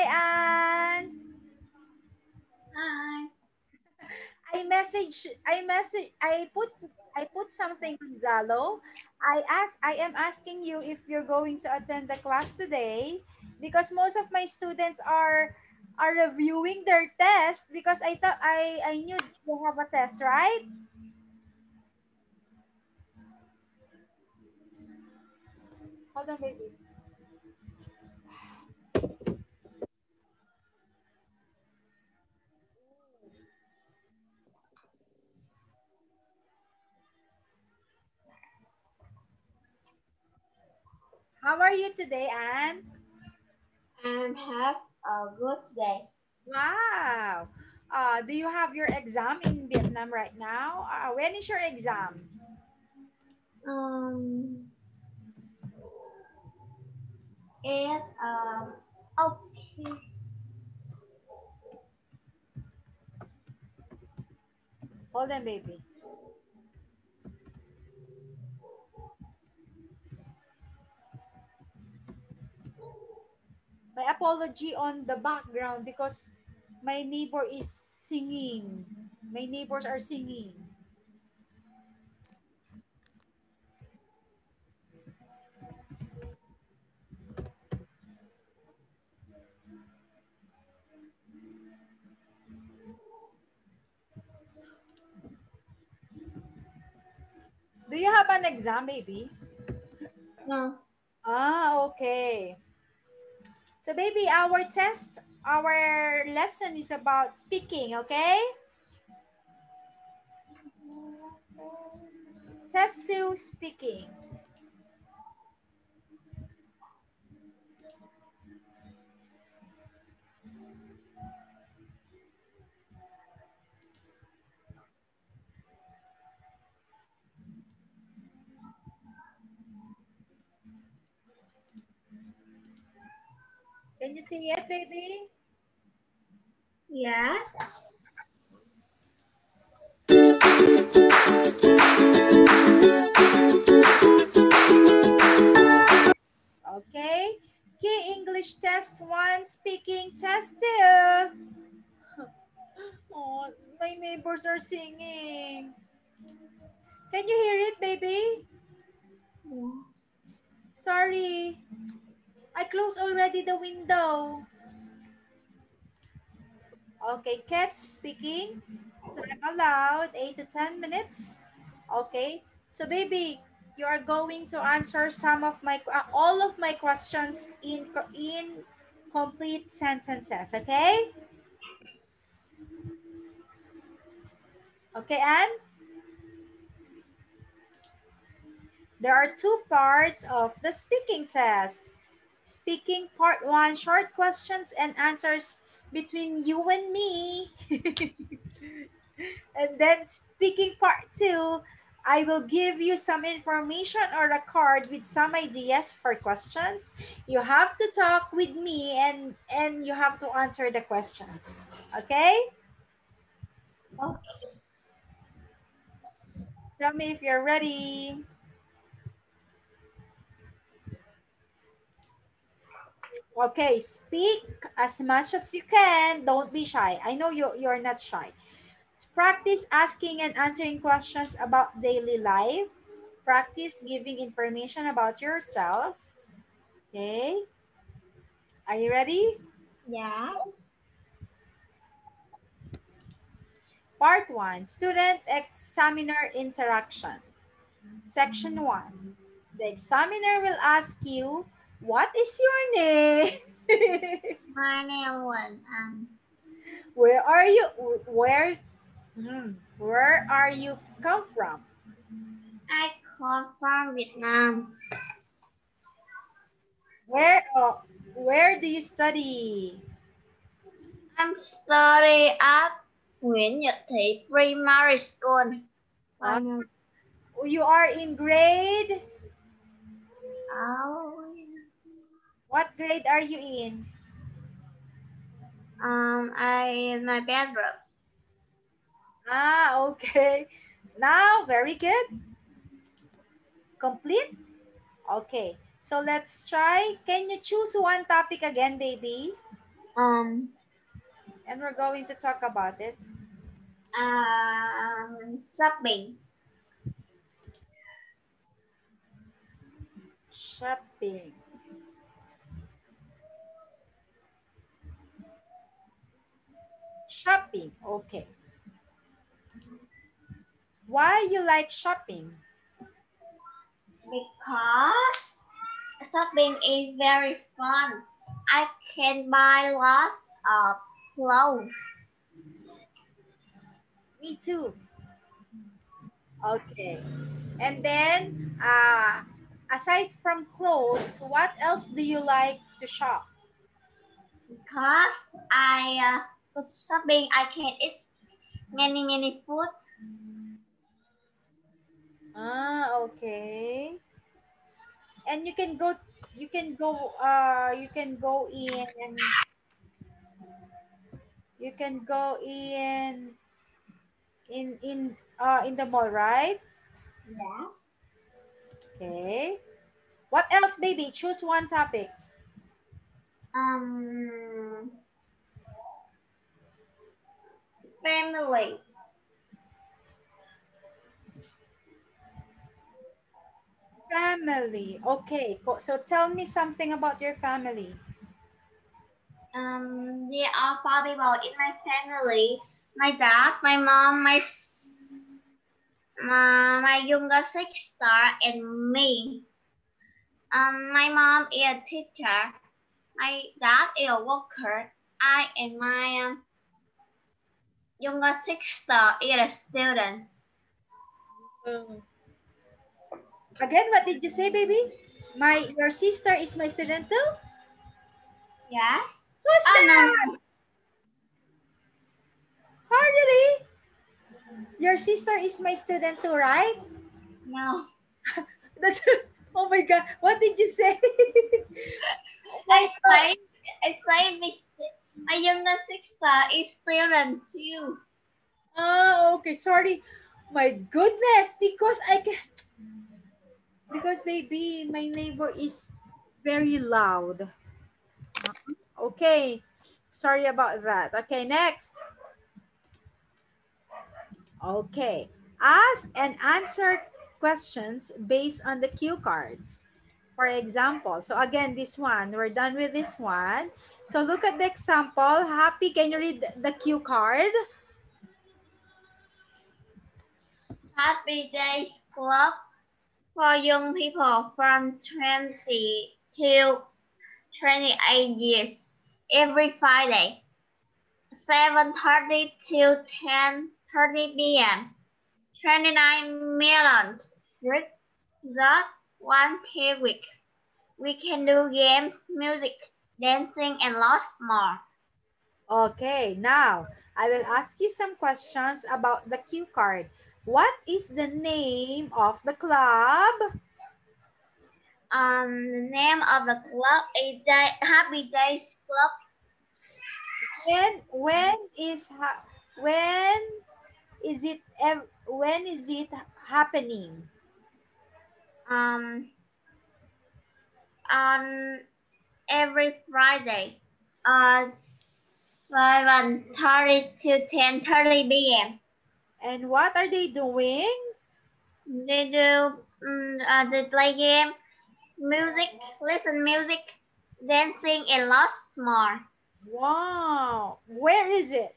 Hi, Anne. Hi. I put something on Zalo. I am asking you if you're going to attend the class today because most of my students are reviewing their test because I thought I knew they have a test, right? Hold on, baby. How are you today, Anne? Have a good day. Wow. Do you have your exam in Vietnam right now? When is your exam? Um, it okay. Hold on, baby. My apology on the background because my neighbor is singing. My neighbors are singing. Do you have an exam, baby? No. Okay. So, baby, our lesson is about speaking, okay? Test 2, speaking. Can you see it, baby? Yes. Okay. Key English test 1, speaking test 2. Oh, my neighbors are singing. Can you hear it, baby? Yes. Sorry. I closed already the window. Okay, Cat speaking. Time allowed 8 to 10 minutes. Okay. So, baby, you are going to answer some of my all of my questions in complete sentences, okay? Okay, Anne? There are two parts of the speaking test. Speaking part 1, short questions and answers between you and me. And then speaking part 2, I will give you some information or a card with some ideas for questions. You have to talk with me and you have to answer the questions. Okay? Okay. Tell me if you're ready. Okay, speak as much as you can. Don't be shy. I know you're not shy. Practice asking and answering questions about daily life. Practice giving information about yourself. Okay. Are you ready? Yes. Part 1, Student Examiner Interaction. Section 1. The examiner will ask you, what is your name? My name was Where are you? Where are you come from? I come from Vietnam. Where uh, where do you study? I'm studying at Nguyễn Nhật Thị Primary School. Uh, I'm you are in grade? oh, What grade are you in? I in my bedroom. Okay. Now, very good. Complete? Okay. So let's try. Can you choose one topic again, baby? Um, And we're going to talk about it. Shopping. Shopping. Shopping. Okay. Why you like shopping? Because shopping is very fun. I can buy lots of clothes. Me too. Okay. And then, aside from clothes, what else do you like to shop? Because with shopping I can eat many food. Okay. And you can go in the mall, right? Yes. Okay. What else, baby? Choose one topic. Um, Family. Family. Okay. So tell me something about your family. There are 4 people in my family. My dad, my mom, my younger sister, and me. My mom is a teacher. My dad is a worker. I and my younger sister is a student. Again, what did you say, baby? Your sister is my student too? Yes. Who's Oh no. that? Oh, really? Your sister is my student too, right? No. That's, oh my God. What did you say? Oh I my God. say my younger sister is student too. Okay. Sorry. My goodness. Because baby, my neighbor is very loud. Okay. Sorry about that. Okay, next. Okay. Ask and answer questions based on the cue cards. For example, so again, this one, we're done with this one. So look at the example. Happy, can you read the cue card? Happy Days Club for young people from 20 to 28 years every Friday, 7:30 to 10:30 p.m. 29 Million Street, that one per week. We can do games, music, dancing, and lots more. Okay, now I will ask you some questions about the cue card. What is the name of the club? The name of the club is Happy Days Club. When when is it happening? Um, on every Friday, 7:30 to 10:30 p.m. And what are they doing? They play game, music, listen music, dancing, and lots more. Wow. Where is it?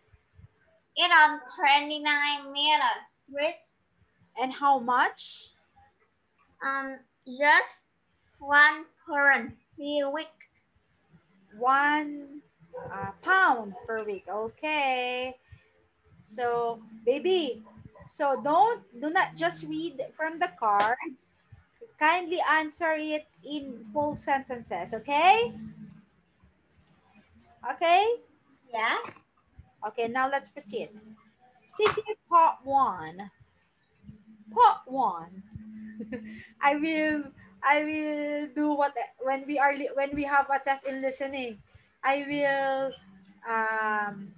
It's on 29 Million Street. And how much? Just one per week. £1 per week. Okay. So, baby, so do not just read from the cards. Kindly answer it in full sentences, okay? Okay? Yes. Okay, now let's proceed. Speaking part 1. Part 1. I will do what when we have a test in listening. I will um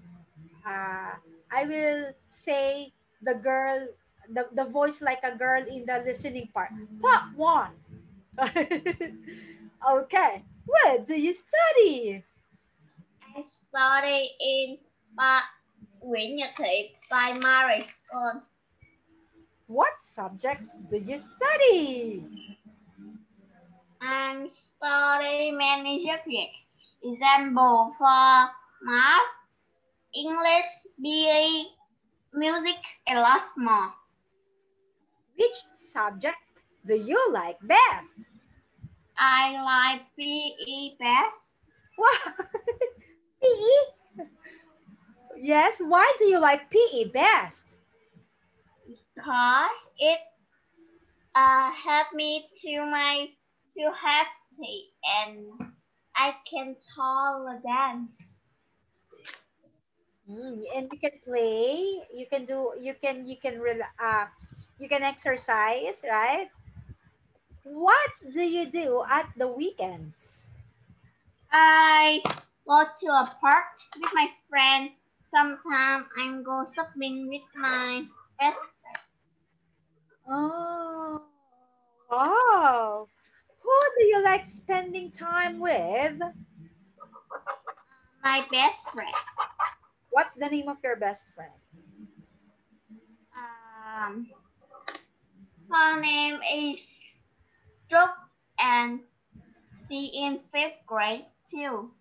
I will say the voice like a girl in the listening part. Part 1. Okay. Where do you study? I study in Nguyễn Nhật Thị Primary School. What subjects do you study? I'm studying many subjects. Example for math, English, BE, music, and lots more. Which subject do you like best? I like PE best. Wow. PE? Yes, why do you like PE best? Because it helped me to happy and I can talk them. And you can play. You can do. You can. You can exercise, right? What do you do at the weekends? I go to a park with my friend. Sometimes I go shopping with my best Oh, wow. Who do you like spending time with? my best friend. What's the name of your best friend? Her name is Trúc and she in fifth grade too.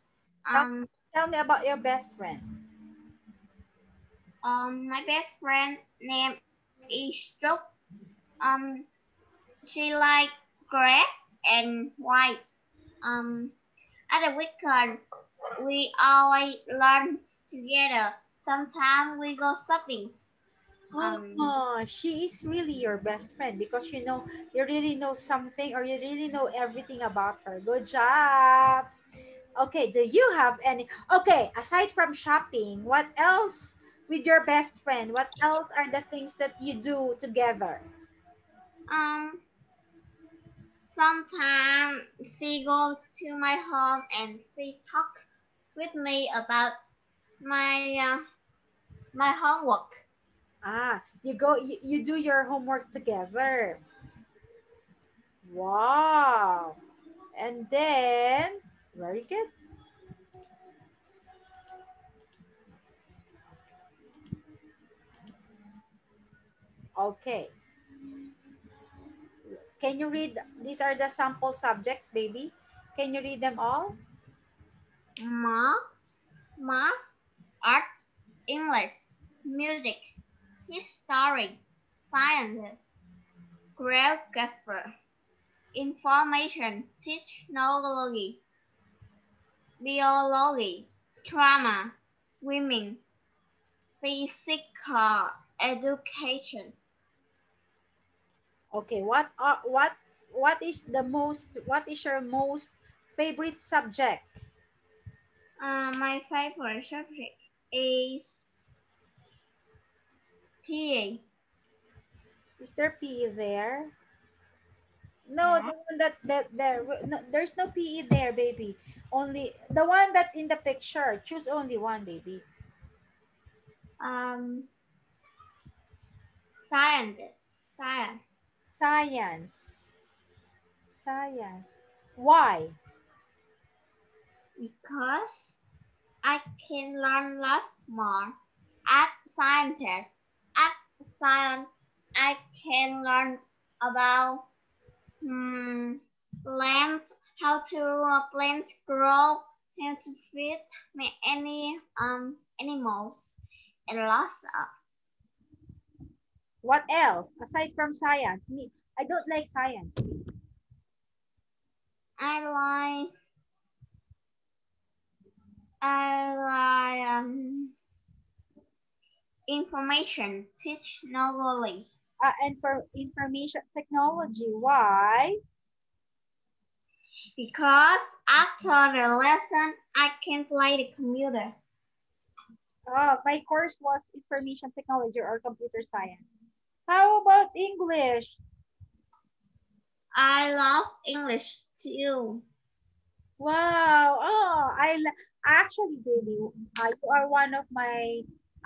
Tell me about your best friend. My best friend name is Trúc. She like gray and white. At the weekend, we always learn together. Sometimes we go shopping. She is really your best friend because you know, you really know something or you really know everything about her. Good job. Okay, do you have any? Okay, aside from shopping, what else with your best friend? What else are the things that you do together? Sometimes she go to my home and she talk with me about my my homework. You do your homework together. Wow. And then, very good. Okay. Can you read? These are the sample subjects, baby. Can you read them all? Math, art, English, music, history, sciences, geography, information, technology, biology, drama, swimming, physical education. Okay, what is your most favorite subject? My favorite subject is PE. Is there PE there? No, Yeah. the one that there. No, there's no PE there, baby. Only the one that in the picture. Choose only one, baby. Um, science. Science. Science. Why? Because I can learn lots more. At scientists, at science, I can learn about plants, how to plants grow, how to feed any animals, and lots of. What else aside from science? Me, I don't like science. I like information technology. And for information technology, why? Because after the lesson, I can play the computer. My course was information technology or computer science. How about English? I love English too. Wow. Actually, baby, you are one of my,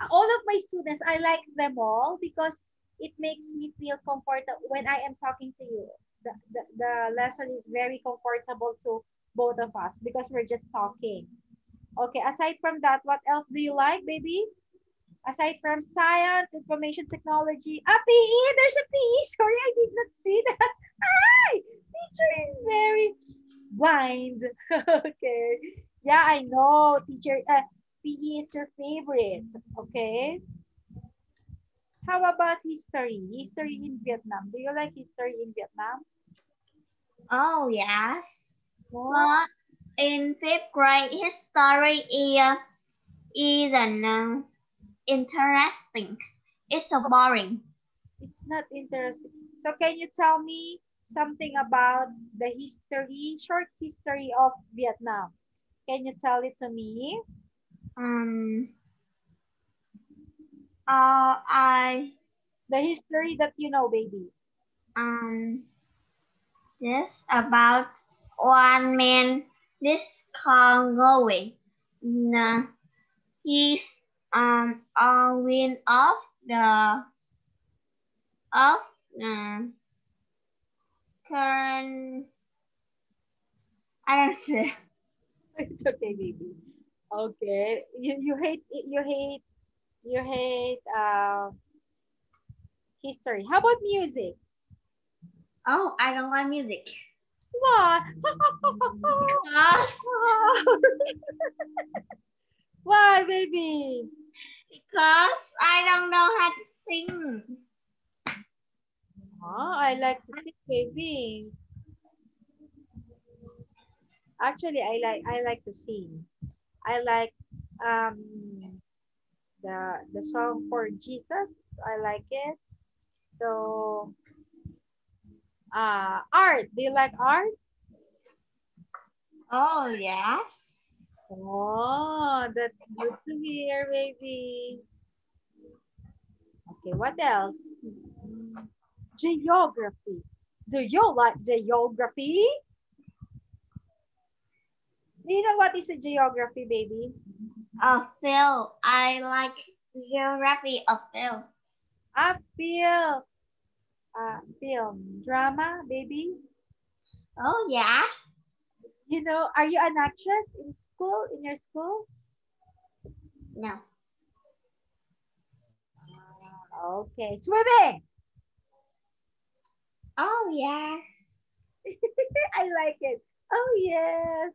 all of my students, I like them all because it makes me feel comfortable when I am talking to you. The lesson is very comfortable to both of us because we're just talking. Okay, aside from that, what else do you like, baby? Aside from science, information technology, PE, there's a PE. Sorry, I did not see that. Hi, teacher is very blind. Okay. Yeah, I know, teacher. PE is your favorite. Okay. How about history? History in Vietnam. Do you like history in Vietnam? Oh, yes. No, But in fifth grade, history isn't interesting. It's so boring. it's not interesting. So can you tell me something about the history, short history of Vietnam? Can you tell it to me? Um, I The history that you know, baby. um just about one man this car going. Nah, he's on win of the current. I don't say. It's okay, baby. Okay. You hate history. How about music? Oh, I don't like music Why? because Why, baby? I don't know how to sing. Oh, I like to sing, baby. Actually, I like to sing. I like um the song for Jesus. I like it. So art. Do you like art? Oh yes. Oh, that's good to hear, baby. Okay, what else? Geography. Do you like geography? Do you know what is a geography, baby? Phil, I like geography of Phil. I feel film drama, baby. Oh yes. You know, are you an actress in school, in your school? No. Okay, swimming. Oh yes. I like it. Oh, yes.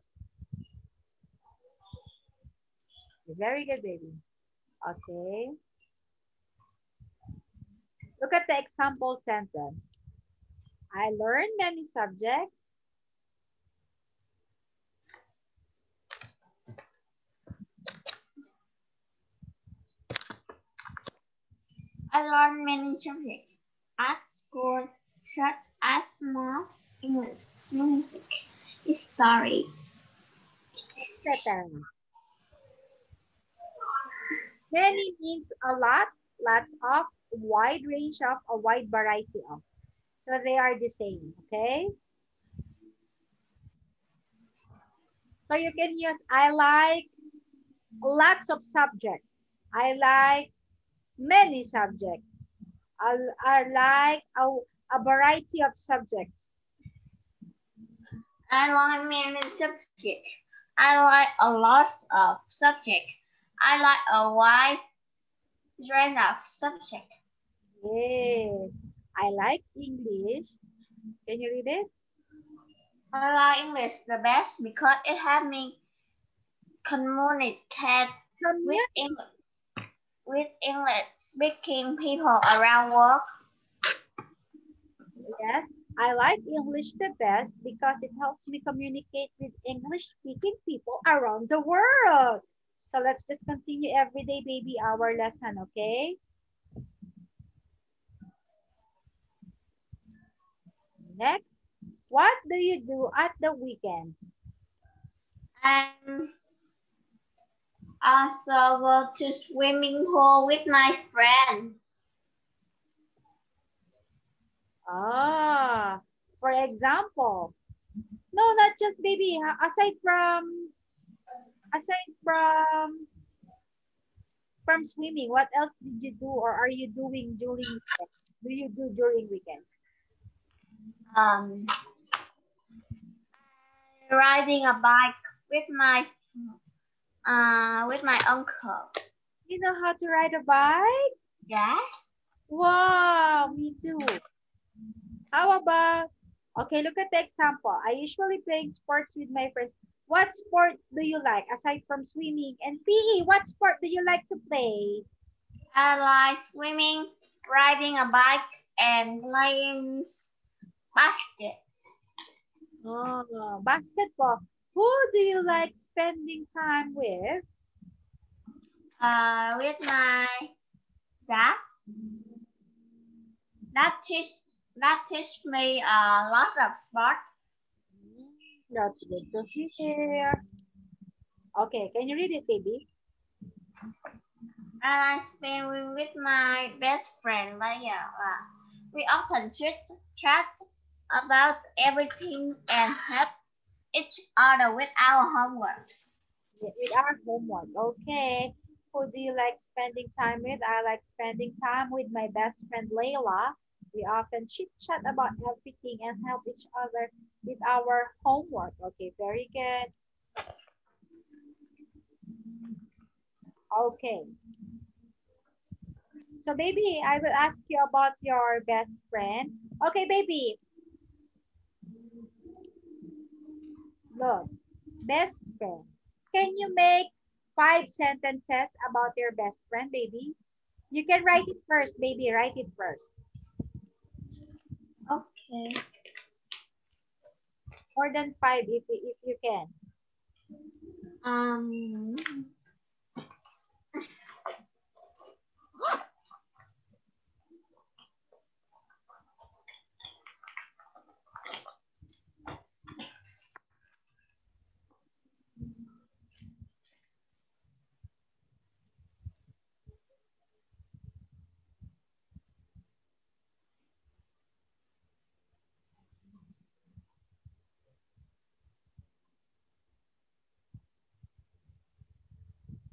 Very good, baby. Okay. Look at the example sentence. I learned many subjects. I learned many subjects at school, such as math, English, music, history. Etc. Many means a lot, lots of, wide range of, a wide variety of. So they are the same, okay? So you can use I like lots of subjects. I like many subjects. I like a variety of subjects. I like many subjects. I like a lot of subjects. I like a wide range of subjects. Yes. I like English. Can you read it? I like English the best because it helps me communicate From with here? English speaking people around world. Yes. I like English the best because it helps me communicate with English speaking people around the world. So let's just continue every day, baby, our lesson, okay? Next, what do you do at the weekends? And also go to swimming pool with my friend. For example, no, not just baby. Aside from swimming, what else did you do or are you doing during weekends? Do you do during weekends? Um, riding a bike with my With my uncle. You know how to ride a bike? Yes. Wow, me too. How about, okay, look at the example. I usually play sports with my friends. What sport do you like aside from swimming and PE? What sport do you like to play? I like swimming, riding a bike, and playing basket. Oh, basketball. Who do you like spending time with? With my dad. That teach that teach me a lot of sport. That's good to hear. Okay, can you read it, baby? I like spending with my best friend Leia. We often chat about everything and help each other with our homework. With our homework. Okay. Who do you like spending time with? I like spending time with my best friend Layla. We often chit chat about everything and help each other with our homework. Okay, very good. Okay. So baby, I will ask you about your best friend. Okay, baby. Look, best friend. Can you make 5 sentences about your best friend, baby? You can write it first, baby. Write it first. Okay. More than 5 if you can. Um.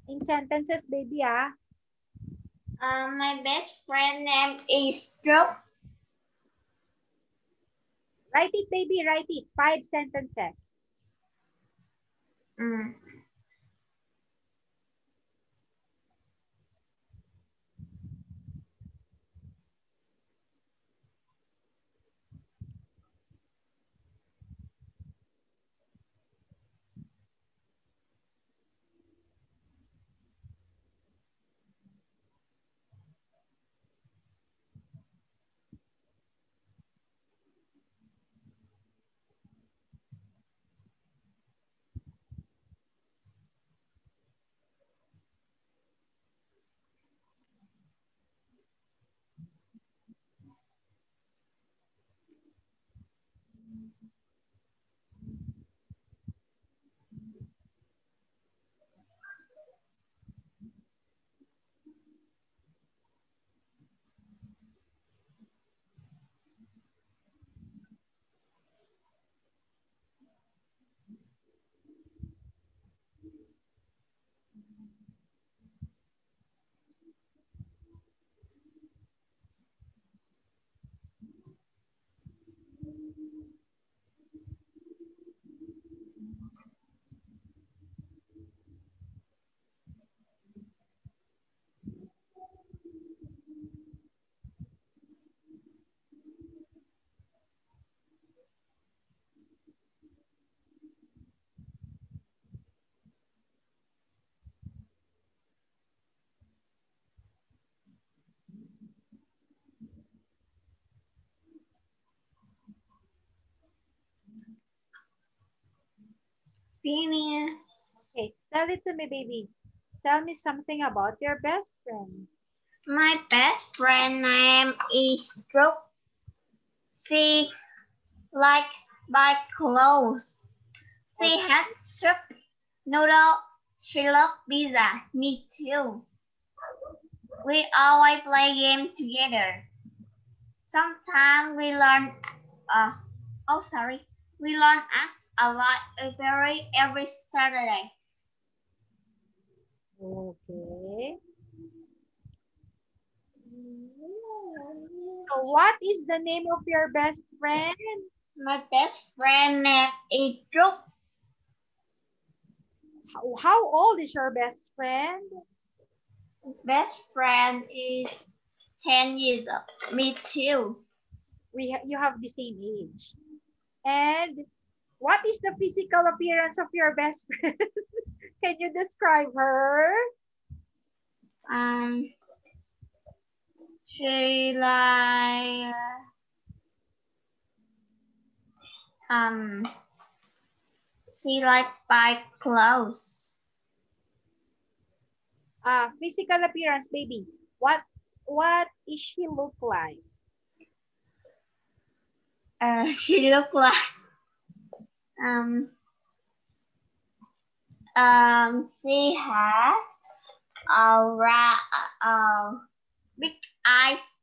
In sentences, baby, ah. My best friend name is Brooke. Write it, baby. Write it. 5 sentences. Mm. Phineas. Okay, tell it to me, baby. Tell me something about your best friend. My best friend name is Brooke. She like buy clothes. She Okay. had soup, noodle. She love pizza. Me too. We always play game together. Sometimes we learn. Uh, sorry. We learn act a lot every Saturday. Okay. So what is the name of your best friend? My best friend name is Brooke. How old is your best friend? Best friend is 10 years old. Me too. You have the same age. And what is the physical appearance of your best friend? Can you describe her? She like she like buy clothes. Physical appearance, baby. What is she look like? She look like she has big eyes.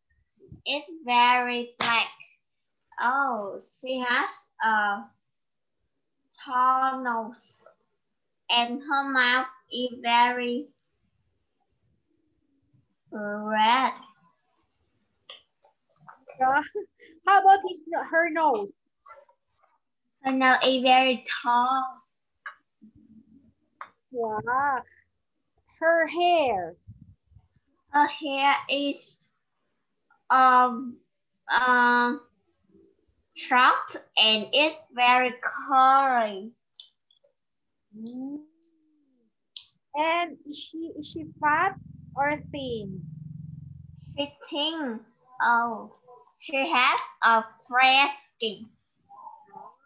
It's very black. Oh, she has a tall nose, and her mouth is very red. How about her nose? Her nose is very tall. Wow. Her hair. Her hair is short and it's very curly. And is she fat or thin? She thinks, oh, she has a fresh skin.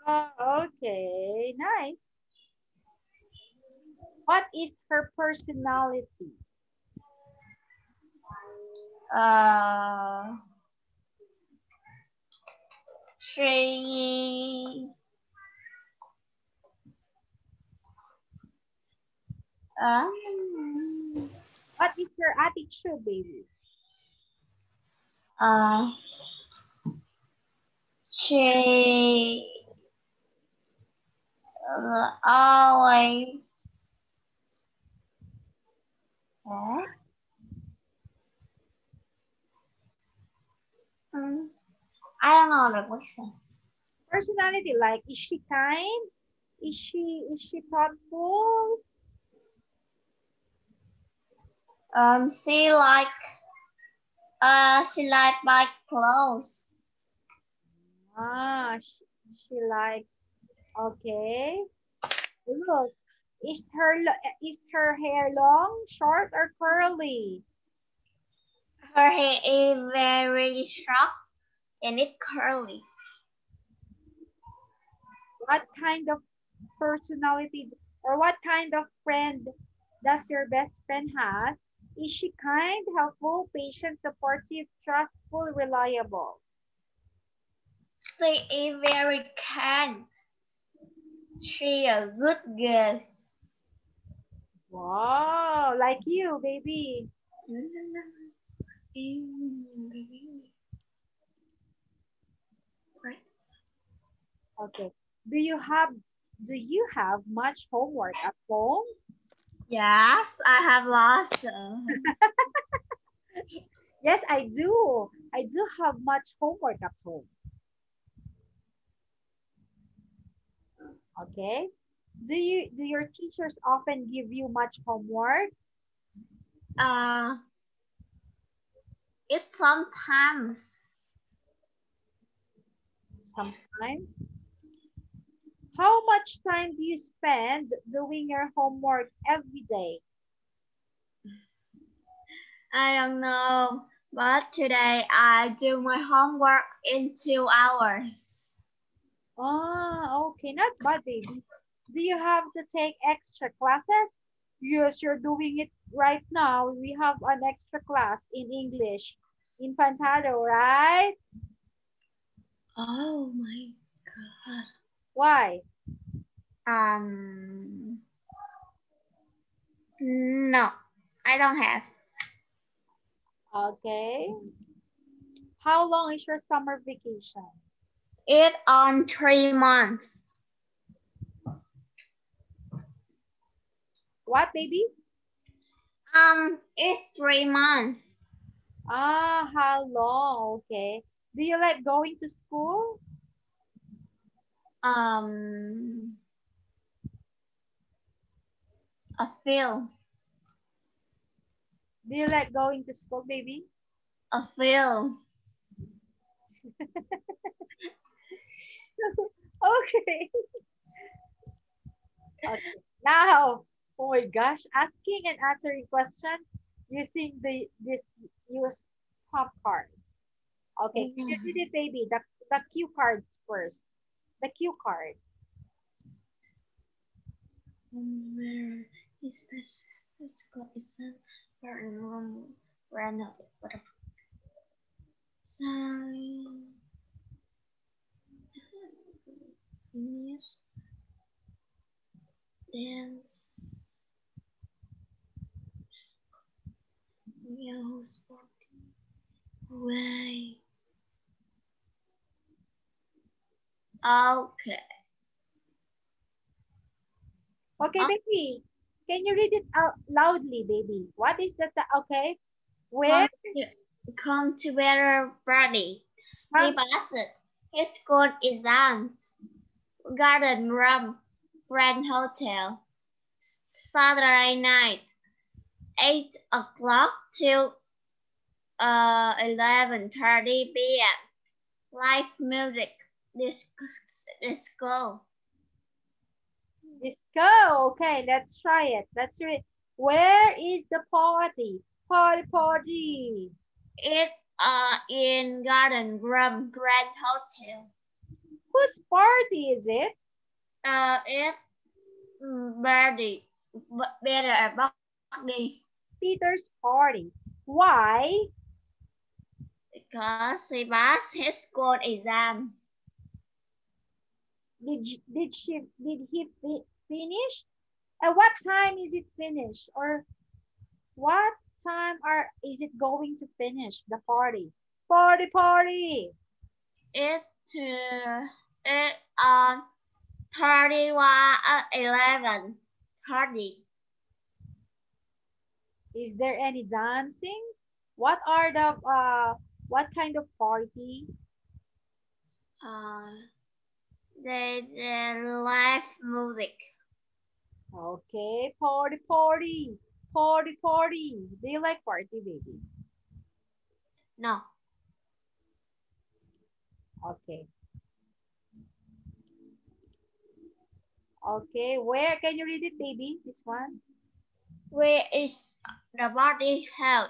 Oh, okay, nice. What is her personality? She What is her attitude, baby? she always I don't know the question. Personality, like, is she kind? Is she thoughtful? She like buy clothes. She likes. Okay. Look, is her hair long, short, or curly? Her hair is very short and it's curly. What kind of personality or what kind of friend does your best friend has? Is she kind, helpful, patient, supportive, trustful, reliable? She is very kind. She a good girl. Wow, like you, baby. Okay. Do you have much homework at home? Yes, I have lost. Yes, I do. I do have much homework at home. Okay. Do your teachers often give you much homework? It's sometimes. Sometimes. How much time do you spend doing your homework every day? I don't know, but today I do my homework in 2 hours. Okay, not bad, baby. Do you have to take extra classes? Yes, you're doing it right now. We have an extra class in English in Pantado, right? Oh my God. Why? No, I don't have. Okay. How long is your summer vacation? It's on 3 months. What, baby? It's 3 months. How long? Okay. Do you like going to school? A film. Do you like going to school, baby? A film. Okay. Okay. Now, oh my gosh, asking and answering questions using this use pop cards. Okay, can you read it, baby? The cue cards first. The cue card. Where his business got is room ran out of sign. Yes. Dance. Yellow sporting way. Okay. Okay, baby. Can you read it out loudly, baby? What is that? Okay. Where? Come to better Friday. He passed his school exams. Garden Room, Grand Hotel. Saturday night, 8 o'clock till 11:30 p.m. Live music, disco. Disco. Okay, let's try it. Let's read. Where is the party? Party. It in Garden Room, Grand Hotel. Whose party is it? It Birdie, better Buckley. Peter's party. Why? Because he passed his school exam. Did he finish? At what time is it finished? Or what time is it going to finish the party? Party. It on 11:30. Is there any dancing? What are the what kind of party? They live music. Okay, party. Do you like party, baby? No. Okay. Okay, where can you read it, baby? This one? Where is the party held?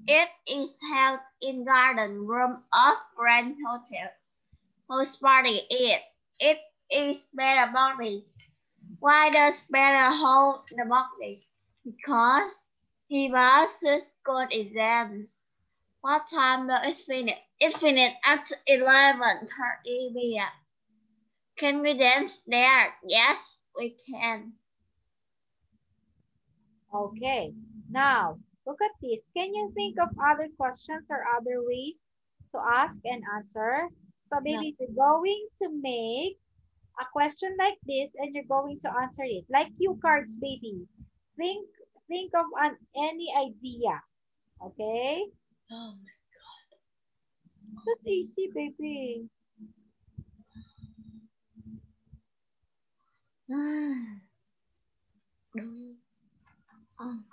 It is held in Garden Room of Grand Hotel. Whose party is? It is Better Party. Why does Better hold the party? Because he passes good exams. What time does it finish? It finished at 11:30 p.m. Can we dance there? Yes, we can. Okay, now look at this. Can you think of other questions or other ways to ask and answer? So maybe you're going to make a question like this and you're going to answer it. Like cue cards, baby. Think of any idea. Okay? Oh my God. That's easy, baby. Oh my God.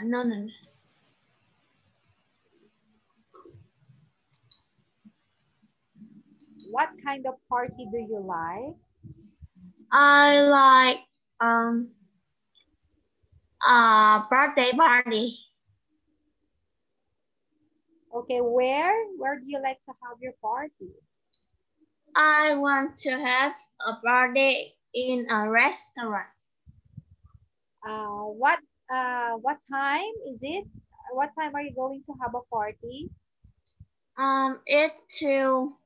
No. What kind of party do you like? I like birthday party. Okay, where do you like to have your party? I want to have a party in a restaurant. What time is it? What time are you going to have a party? It to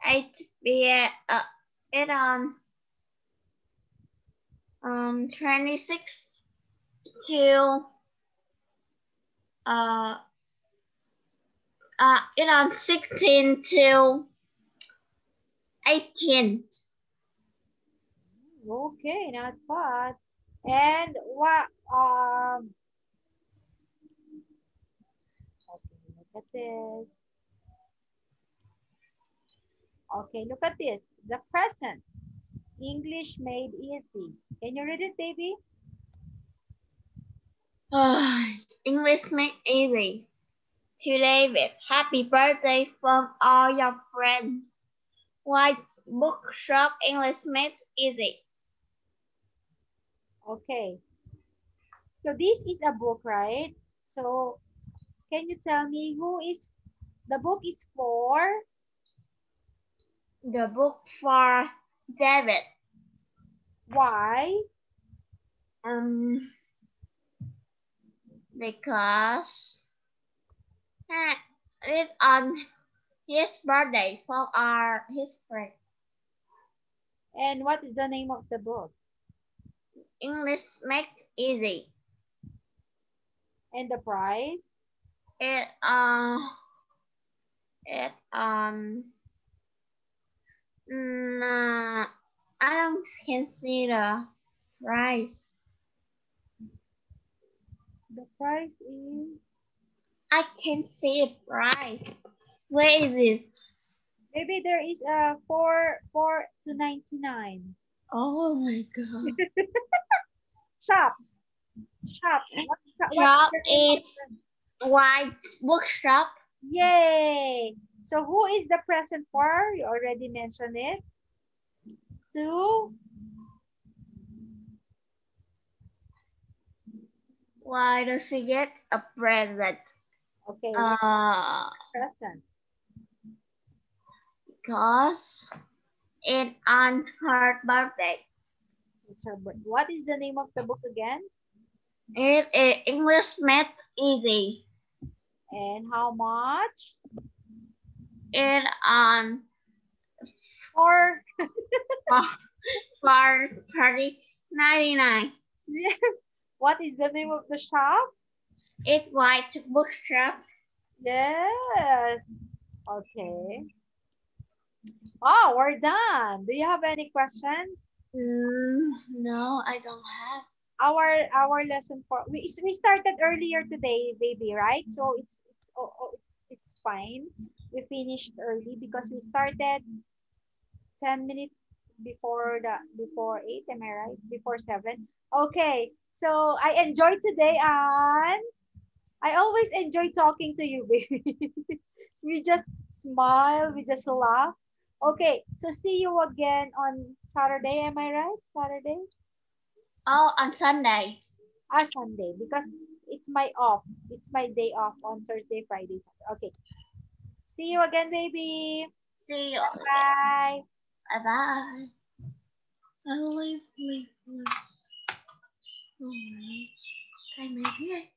8 p.m. It 26 to uh it 16 to 18. Okay, not bad. And what okay, look at this. Okay, look at this. The present. English made easy. Can you read it, baby? English make easy. Today with happy birthday from all your friends. White bookshop English made easy. Okay. So this is a book, right? So can you tell me who is the book is for? The book for David. Why? Because it's on his birthday for his friend. And what is the name of the book? English makes easy. And the price? It I don't can see the price. The price is I can see a price. Where is it? maybe there is a 4 to 99. Oh my god. Shop. Shop. What is Shop the name of is White Bookshop. Yay! So who is the present for? You already mentioned it. To Why does he get a present? okay, present. Because it's on her birthday. It's her birth. What is the name of the book again? It is English Made Easy. And how much? It on Or for 30.99. yes. What is the name of the shop? It's White Bookshop. Yes. Okay. Oh, we're done. Do you have any questions? No, I don't have. Our lesson for we started earlier today, baby, right? So it's fine. We finished early because we started 10 minutes before 8, am I right? Before 7. Okay. So I enjoyed today, and I always enjoy talking to you, baby. We just smile, we just laugh. Okay, so see you again on Saturday, am I right? Saturday? Oh, on Sunday. Sunday, because it's my off. It's my day off on Thursday, Friday, Saturday. Okay. See you again, baby. See you. Bye. Bye-bye. I'll leave. Alright. Cái mấy cái này.